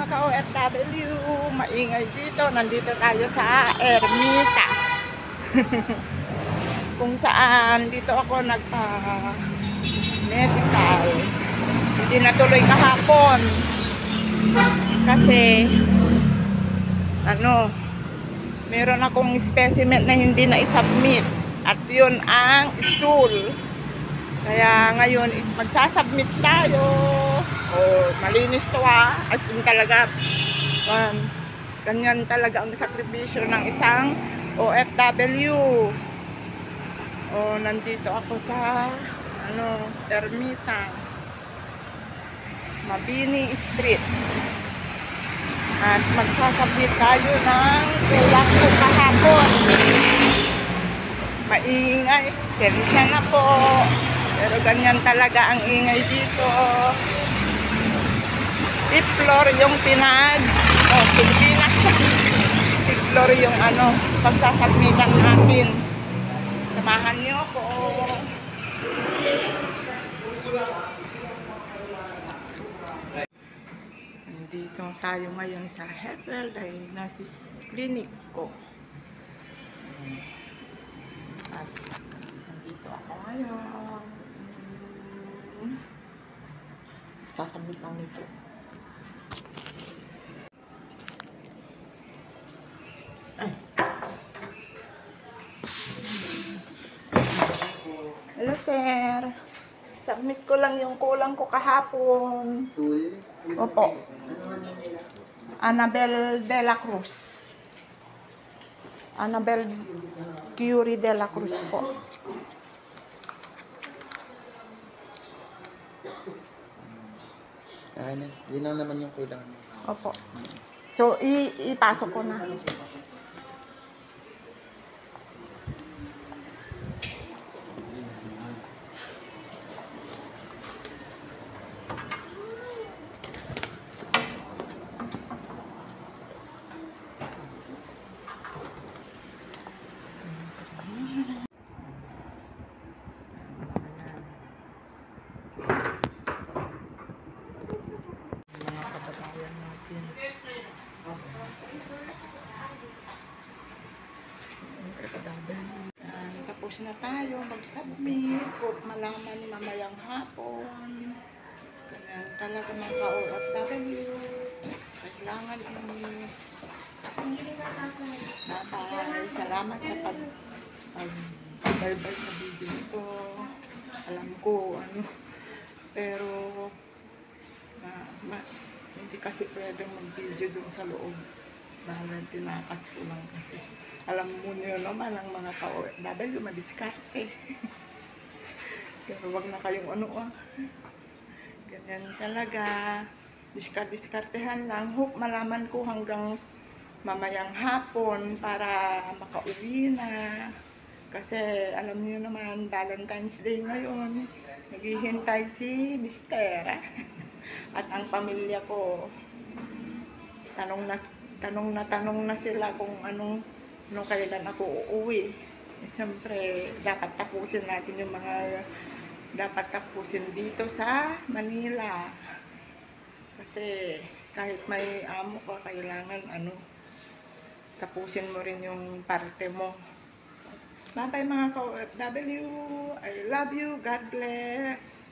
ka-OFW, maingay dito. Nandito tayo sa Ermita. Kung saan dito ako nagpa-medical. Hindi natuloy kahapon. Kasi, meron akong specimen na hindi na i-submit. At yun ang stool. Kaya ngayon is magsasubmit tayo. Malinis to as in talaga. Ganyan talaga ang sakripisyo ng isang OFW. Nandito ako sa Ermita, Mabini Street. At magsasubmit tayo ng kulang ko kahapon. Maingay. Servisya na po. Pero ganyan talaga ang ingay dito. Fifth-floor yung Pilipinas. Fifth-floor yung pagsasubmitan natin. Samahan niyo ako. Nandito tayo ngayon sa Health Diagnosis Clinic ko. At nandito ako ngayon. Sasabit lang nito. Hello sir. Submit ko lang yung kulang ko kahapon. Opo. Annabel de la Cruz. Annabel Curie de la Cruz po. Yun lang naman yung kulang. Opo. So, ipasok ko na. Tapos na tayo mag-submit. Hope malaman mamayang hapon. Ganyan talaga mga ka-OFW. Kailangan Bye-bye. Salamat sa pag-bye-bye sa video ito. Alam ko pero hindi kasi pwedeng mag-video dun sa loob. Dahil tinakas ko lang kasi. Alam mo nyo naman ang mga ka-OFW madiskarte. Pero wag na kayong ganyan talaga. Diskartehan lang. Hope malaman ko hanggang mamayang hapon para makauwi na. Kasi alam niyo naman, Valentine's Day ngayon. Naghihintay si Mister. At ang pamilya ko, tanong na sila kung kailan ako uuwi. Siyempre, dapat tapusin natin yung mga dapat tapusin dito sa Manila. Kasi kahit may amo ka, kailangan tapusin mo rin yung parte mo. Bye-bye mga ka-OFW. I love you. God bless.